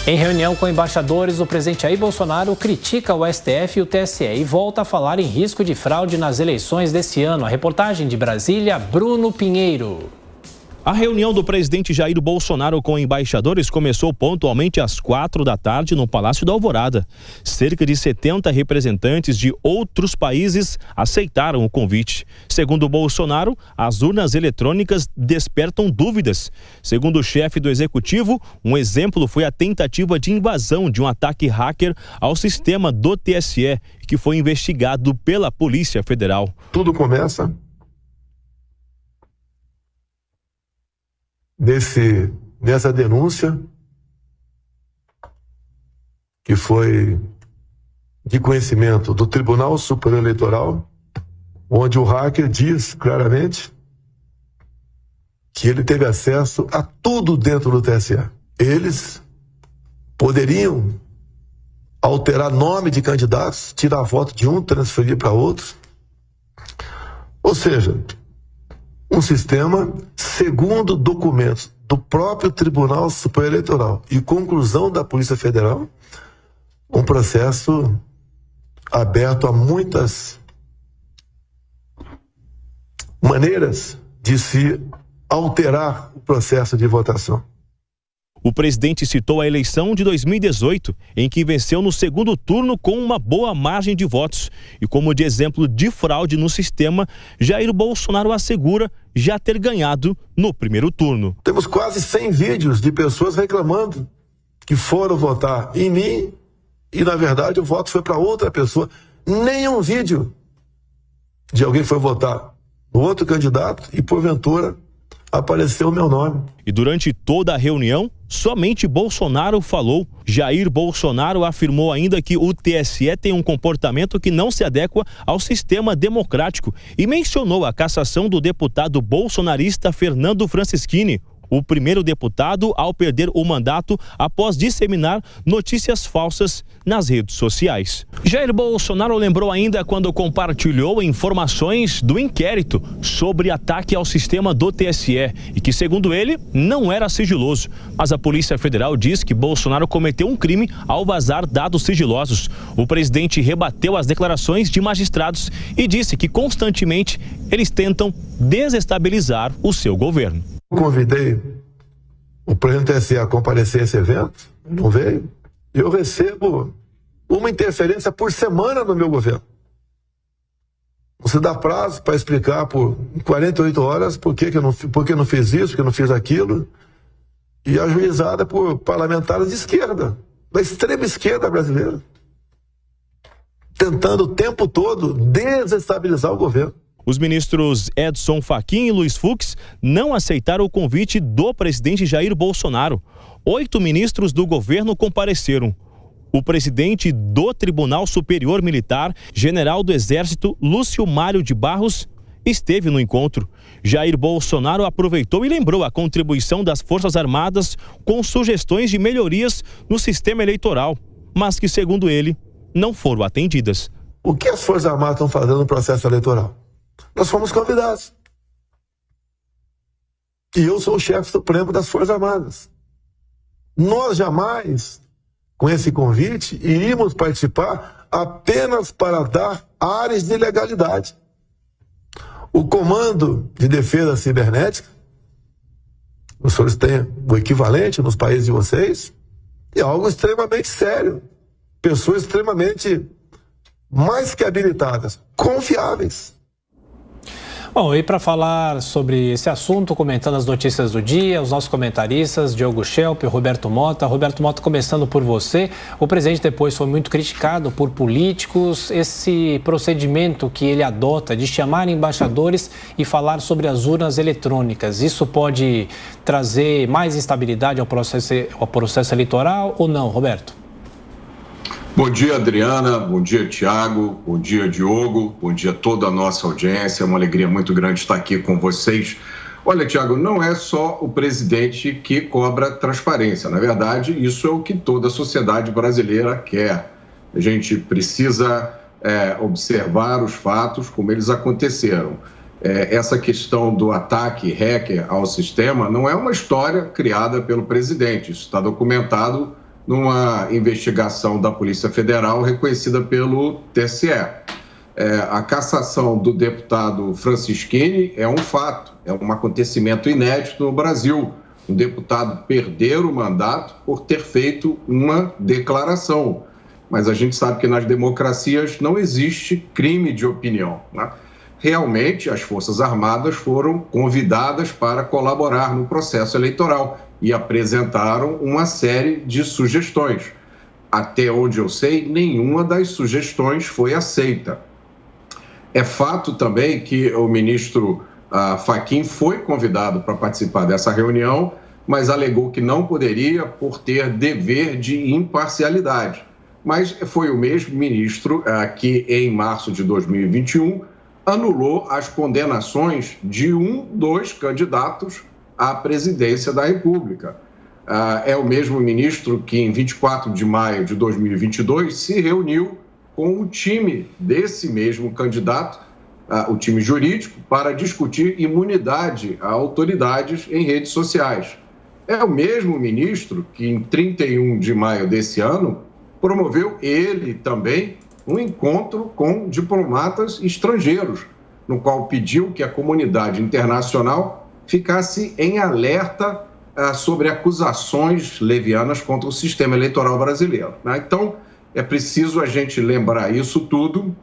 Em reunião com embaixadores, o presidente Jair Bolsonaro critica o STF e o TSE e volta a falar em risco de fraude nas eleições desse ano. A reportagem de Brasília, Bruno Pinheiro. A reunião do presidente Jair Bolsonaro com embaixadores começou pontualmente às 16h no Palácio da Alvorada. Cerca de 70 representantes de outros países aceitaram o convite. Segundo Bolsonaro, as urnas eletrônicas despertam dúvidas. Segundo o chefe do executivo, um exemplo foi a tentativa de invasão de um ataque hacker ao sistema do TSE, que foi investigado pela Polícia Federal. Tudo começa nessa denúncia que foi de conhecimento do Tribunal Superior Eleitoral, onde o hacker diz claramente que ele teve acesso a tudo dentro do TSE. Eles poderiam alterar nome de candidatos, tirar voto de um, transferir para outro. Ou seja, um sistema, segundo documentos do próprio Tribunal Superior Eleitoral e conclusão da Polícia Federal, um processo aberto a muitas maneiras de se alterar o processo de votação. O presidente citou a eleição de 2018, em que venceu no segundo turno com uma boa margem de votos. E como de exemplo de fraude no sistema, Jair Bolsonaro assegura já ter ganhado no primeiro turno. Temos quase 100 vídeos de pessoas reclamando que foram votar em mim e, na verdade, o voto foi para outra pessoa. Nenhum vídeo de alguém que foi votar no outro candidato e, porventura, apareceu o meu nome. E durante toda a reunião, somente Bolsonaro falou. Jair Bolsonaro afirmou ainda que o TSE tem um comportamento que não se adequa ao sistema democrático e mencionou a cassação do deputado bolsonarista Fernando Francischini, o primeiro deputado ao perder o mandato após disseminar notícias falsas nas redes sociais. Jair Bolsonaro lembrou ainda quando compartilhou informações do inquérito sobre ataque ao sistema do TSE e que, segundo ele, não era sigiloso. Mas a Polícia Federal diz que Bolsonaro cometeu um crime ao vazar dados sigilosos. O presidente rebateu as declarações de magistrados e disse que constantemente eles tentam desestabilizar o seu governo. Convidei o presidente do TSE a comparecer a esse evento, não veio. Eu recebo uma interferência por semana no meu governo. Você dá prazo para explicar por 48 horas por que eu não fiz isso, por que eu não fiz aquilo. E ajuizada por parlamentares de esquerda, da extrema esquerda brasileira, tentando o tempo todo desestabilizar o governo. Os ministros Edson Fachin e Luiz Fux não aceitaram o convite do presidente Jair Bolsonaro. 8 ministros do governo compareceram. O presidente do Tribunal Superior Militar, general do Exército Lúcio Mário de Barros, esteve no encontro. Jair Bolsonaro aproveitou e lembrou a contribuição das Forças Armadas com sugestões de melhorias no sistema eleitoral, mas que, segundo ele, não foram atendidas. O que as Forças Armadas estão fazendo no processo eleitoral? Nós fomos convidados. E eu sou o chefe supremo das Forças Armadas. Nós jamais, com esse convite, iríamos participar apenas para dar áreas de legalidade. O Comando de Defesa Cibernética, os senhores têm o equivalente nos países de vocês, é algo extremamente sério. Pessoas extremamente mais que habilitadas, confiáveis. Bom, e para falar sobre esse assunto, comentando as notícias do dia, os nossos comentaristas, Diogo Schelp, Roberto Mota. Roberto Mota, começando por você. O presidente depois foi muito criticado por políticos. Esse procedimento que ele adota de chamar embaixadores e falar sobre as urnas eletrônicas, isso pode trazer mais instabilidade ao processo eleitoral ou não, Roberto? Bom dia, Adriana. Bom dia, Tiago. Bom dia, Diogo. Bom dia a toda a nossa audiência. É uma alegria muito grande estar aqui com vocês. Olha, Tiago, não é só o presidente que cobra transparência. Na verdade, isso é o que toda a sociedade brasileira quer. A gente precisa observar os fatos como eles aconteceram. Essa questão do ataque hacker ao sistema não é uma história criada pelo presidente. Isso está documentado numa investigação da Polícia Federal reconhecida pelo TSE. A cassação do deputado Francisquini é um fato, é um acontecimento inédito no Brasil. Um deputado perder o mandato por ter feito uma declaração. Mas a gente sabe que nas democracias não existe crime de opinião, né? Realmente, as Forças Armadas foram convidadas para colaborar no processo eleitoral e apresentaram uma série de sugestões. Até onde eu sei, nenhuma das sugestões foi aceita. É fato também que o ministro Fachin foi convidado para participar dessa reunião, mas alegou que não poderia por ter dever de imparcialidade. Mas foi o mesmo ministro que, em março de 2021, anulou as condenações de um dos candidatos à presidência da República. É o mesmo ministro que, em 24 de maio de 2022, se reuniu com o time desse mesmo candidato, o time jurídico, para discutir imunidade a autoridades em redes sociais. É o mesmo ministro que, em 31 de maio desse ano, promoveu ele também um encontro com diplomatas estrangeiros, no qual pediu que a comunidade internacional ficasse em alerta sobre acusações levianas contra o sistema eleitoral brasileiro, né? Então, é preciso a gente lembrar isso tudo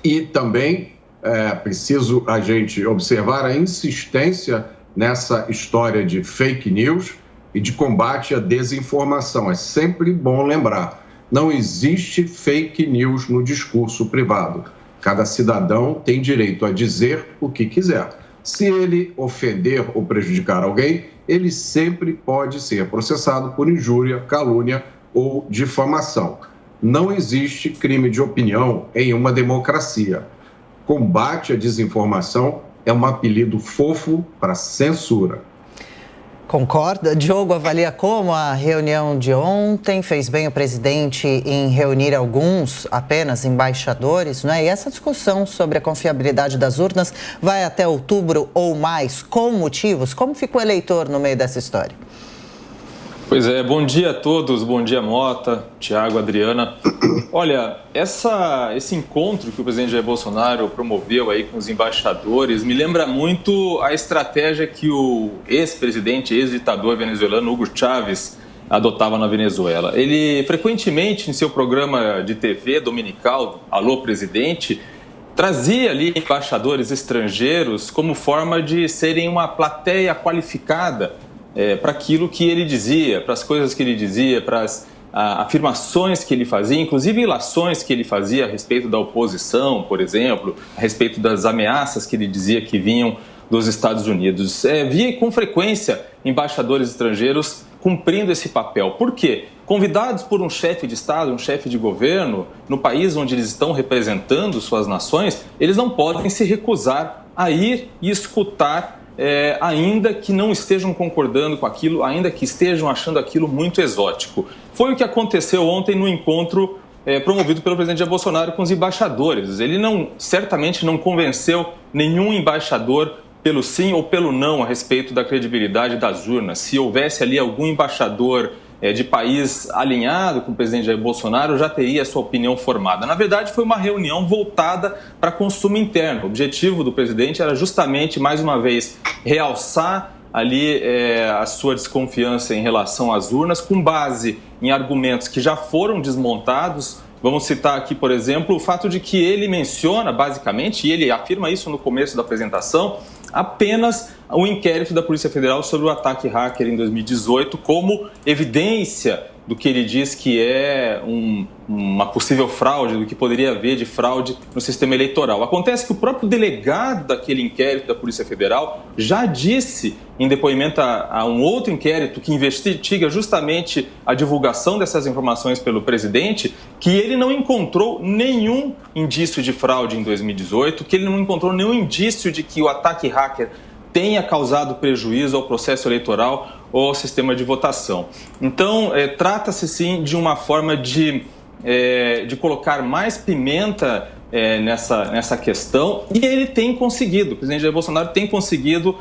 e também é preciso a gente observar a insistência nessa história de fake news e de combate à desinformação. É sempre bom lembrar, não existe fake news no discurso privado. Cada cidadão tem direito a dizer o que quiser. Se ele ofender ou prejudicar alguém, ele sempre pode ser processado por injúria, calúnia ou difamação. Não existe crime de opinião em uma democracia. Combate à desinformação é um apelido fofo para censura. Concorda? Diogo avalia como a reunião de ontem fez bem o presidente em reunir alguns apenas embaixadores, não é? E essa discussão sobre a confiabilidade das urnas vai até outubro ou mais, com motivos? Como fica o eleitor no meio dessa história? Pois é, bom dia a todos, bom dia Mota, Tiago, Adriana. Olha, esse encontro que o presidente Jair Bolsonaro promoveu aí com os embaixadores me lembra muito a estratégia que o ex-presidente, ex-ditador venezuelano Hugo Chávez adotava na Venezuela. Ele frequentemente em seu programa de TV dominical, Alô Presidente, trazia ali embaixadores estrangeiros como forma de serem uma plateia qualificada para aquilo que ele dizia, para as coisas que ele dizia, para as afirmações que ele fazia, inclusive ilações que ele fazia a respeito da oposição, por exemplo, a respeito das ameaças que ele dizia que vinham dos Estados Unidos. Via com frequência embaixadores estrangeiros cumprindo esse papel. Por quê? Convidados por um chefe de Estado, um chefe de governo, no país onde eles estão representando suas nações, eles não podem se recusar a ir e escutar ainda que não estejam concordando com aquilo, ainda que estejam achando aquilo muito exótico. Foi o que aconteceu ontem no encontro promovido pelo presidente Jair Bolsonaro com os embaixadores. Ele certamente não convenceu nenhum embaixador pelo sim ou pelo não a respeito da credibilidade das urnas. Se houvesse ali algum embaixador de país alinhado com o presidente Jair Bolsonaro, já teria a sua opinião formada. Na verdade, foi uma reunião voltada para consumo interno. O objetivo do presidente era justamente, mais uma vez, realçar ali a sua desconfiança em relação às urnas, com base em argumentos que já foram desmontados. Vamos citar aqui, por exemplo, o fato de que ele menciona, basicamente, e ele afirma isso no começo da apresentação, apenas o inquérito da Polícia Federal sobre o ataque hacker em 2018 como evidência do que ele diz que é uma possível fraude, do que poderia haver de fraude no sistema eleitoral. Acontece que o próprio delegado daquele inquérito da Polícia Federal já disse, em depoimento a um outro inquérito que investiga justamente a divulgação dessas informações pelo presidente, que ele não encontrou nenhum indício de fraude em 2018, que ele não encontrou nenhum indício de que o ataque hacker tenha causado prejuízo ao processo eleitoral ou ao sistema de votação. Então, trata-se sim de uma forma de colocar mais pimenta nessa questão, e ele tem conseguido, o presidente Jair Bolsonaro tem conseguido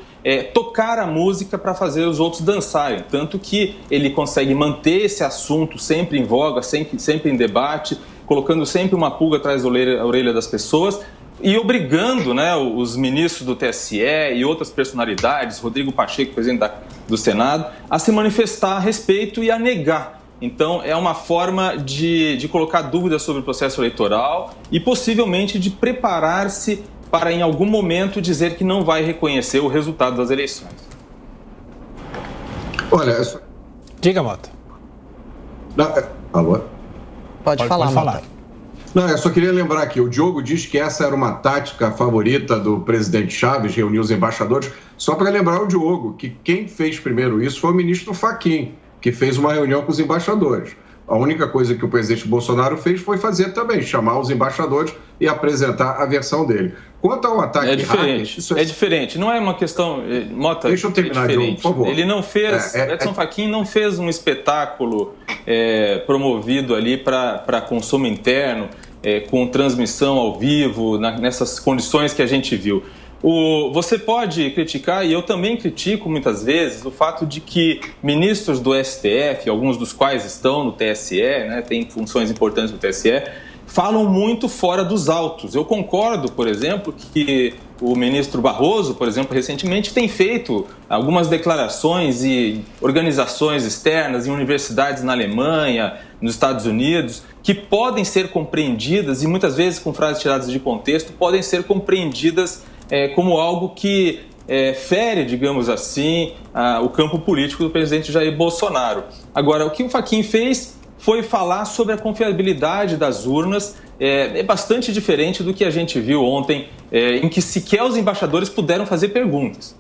tocar a música para fazer os outros dançarem. Tanto que ele consegue manter esse assunto sempre em voga, sempre em debate, colocando sempre uma pulga atrás da orelha das pessoas e obrigando, né, os ministros do TSE e outras personalidades, Rodrigo Pacheco, presidente do Senado, a se manifestar a respeito e a negar. Então, é uma forma de colocar dúvidas sobre o processo eleitoral e possivelmente de preparar-se para, em algum momento, dizer que não vai reconhecer o resultado das eleições. Olha... Diga, Mota. Pode falar, Mota. Não, eu só queria lembrar aqui, o Diogo diz que essa era uma tática favorita do presidente Chaves, reunir os embaixadores. Só para lembrar o Diogo, que quem fez primeiro isso foi o ministro Fachin, que fez uma reunião com os embaixadores. A única coisa que o presidente Bolsonaro fez foi fazer também, chamar os embaixadores e apresentar a versão dele. Quanto ao ataque diferente, hacker... É diferente, não é uma questão... Mota, deixa eu terminar, Diogo, por favor. Ele não fez... Edson Fachin não fez um espetáculo promovido ali para consumo interno, com transmissão ao vivo, nessas condições que a gente viu. Você pode criticar, e eu também critico muitas vezes, o fato de que ministros do STF, alguns dos quais estão no TSE, né, têm funções importantes no TSE, falam muito fora dos autos. Eu concordo, por exemplo, que o ministro Barroso, por exemplo, recentemente tem feito algumas declarações e organizações externas em universidades na Alemanha, nos Estados Unidos, que podem ser compreendidas, e muitas vezes com frases tiradas de contexto, podem ser compreendidas como algo que fere, digamos assim, o campo político do presidente Jair Bolsonaro. Agora, o que o Fachin fez foi falar sobre a confiabilidade das urnas, é bastante diferente do que a gente viu ontem, em que sequer os embaixadores puderam fazer perguntas.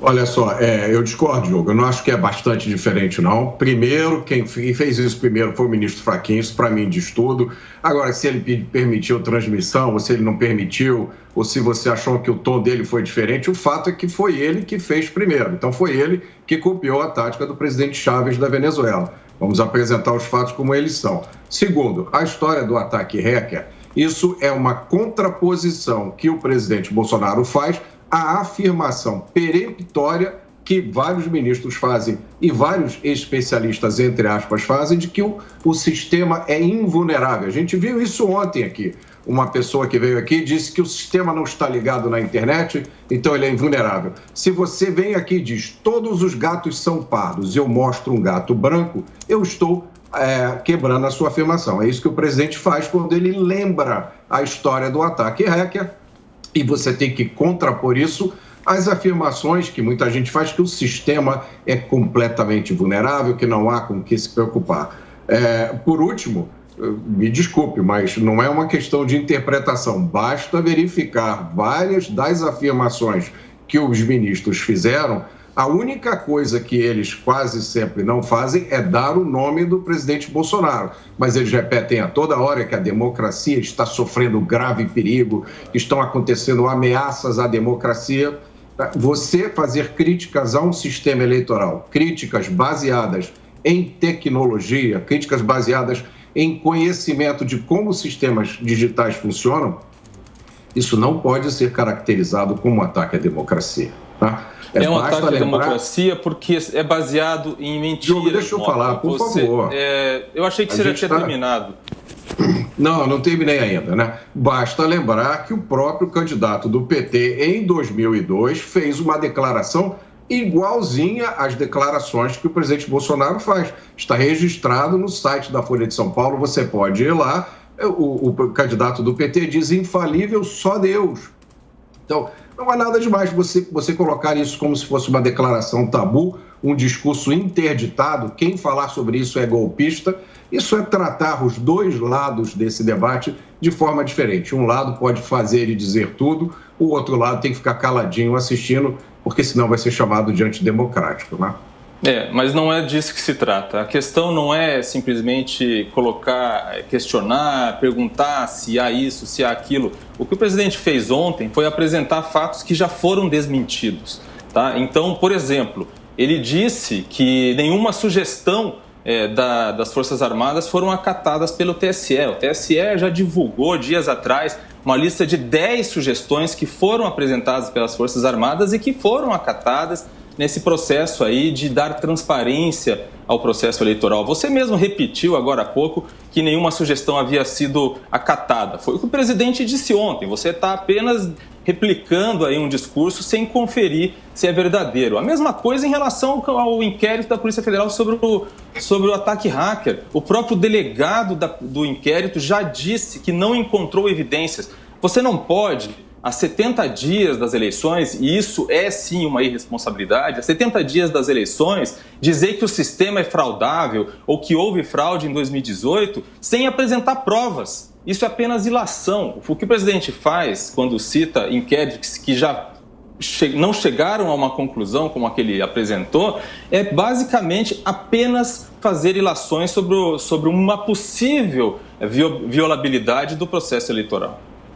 Olha só, eu discordo, Diogo. Eu não acho que é bastante diferente, não. Primeiro, quem fez isso primeiro foi o ministro Fachin, isso para mim diz tudo. Agora, se ele permitiu transmissão, ou se ele não permitiu, ou se você achou que o tom dele foi diferente, o fato é que foi ele que fez primeiro. Então, foi ele que copiou a tática do presidente Chaves da Venezuela. Vamos apresentar os fatos como eles são. Segundo, a história do ataque hacker, isso é uma contraposição que o presidente Bolsonaro faz à afirmação peremptória que vários ministros fazem e vários especialistas, entre aspas, fazem, de que o sistema é invulnerável. A gente viu isso ontem aqui. Uma pessoa que veio aqui disse que o sistema não está ligado na internet, então ele é invulnerável. Se você vem aqui e diz todos os gatos são pardos e eu mostro um gato branco, eu estou quebrando a sua afirmação. É isso que o presidente faz quando ele lembra a história do ataque hacker. E você tem que contrapor isso às afirmações que muita gente faz que o sistema é completamente vulnerável, que não há com o que se preocupar. Por último, me desculpe, mas não é uma questão de interpretação. Basta verificar várias das afirmações que os ministros fizeram. A única coisa que eles quase sempre não fazem é dar o nome do presidente Bolsonaro. Mas eles repetem a toda hora que a democracia está sofrendo grave perigo, que estão acontecendo ameaças à democracia. Você fazer críticas a um sistema eleitoral, críticas baseadas em tecnologia, críticas baseadas em conhecimento de como os sistemas digitais funcionam, isso não pode ser caracterizado como um ataque à democracia, tá? É um ataque à democracia porque é baseado em mentiras. Diogo, deixa eu falar, por favor. Eu achei que você já tinha terminado. Não, não terminei ainda, né? Basta lembrar que o próprio candidato do PT, em 2002, fez uma declaração igualzinha às declarações que o presidente Bolsonaro faz. Está registrado no site da Folha de São Paulo, você pode ir lá. O candidato do PT diz infalível só Deus. Então, não há nada demais você colocar isso como se fosse uma declaração tabu, um discurso interditado. Quem falar sobre isso é golpista. Isso é tratar os dois lados desse debate de forma diferente. Um lado pode fazer e dizer tudo, o outro lado tem que ficar caladinho assistindo, porque senão vai ser chamado de antidemocrático, né? Mas não é disso que se trata. A questão não é simplesmente questionar, perguntar se há isso, se há aquilo. O que o presidente fez ontem foi apresentar fatos que já foram desmentidos, tá? Então, por exemplo, ele disse que nenhuma sugestão das Forças Armadas foram acatadas pelo TSE. O TSE já divulgou dias atrás uma lista de 10 sugestões que foram apresentadas pelas Forças Armadas e que foram acatadas nesse processo aí de dar transparência ao processo eleitoral. Você mesmo repetiu agora há pouco que nenhuma sugestão havia sido acatada. Foi o que o presidente disse ontem. Você está apenas replicando aí um discurso sem conferir se é verdadeiro. A mesma coisa em relação ao inquérito da Polícia Federal sobre o ataque hacker. O próprio delegado do inquérito já disse que não encontrou evidências. Você não pode, há 70 dias das eleições, e isso é sim uma irresponsabilidade, há 70 dias das eleições, dizer que o sistema é fraudável ou que houve fraude em 2018 sem apresentar provas. Isso é apenas ilação. O que o presidente faz quando cita inquéritos que já não chegaram a uma conclusão como a que ele apresentou é basicamente apenas fazer ilações sobre uma possível violabilidade do processo eleitoral.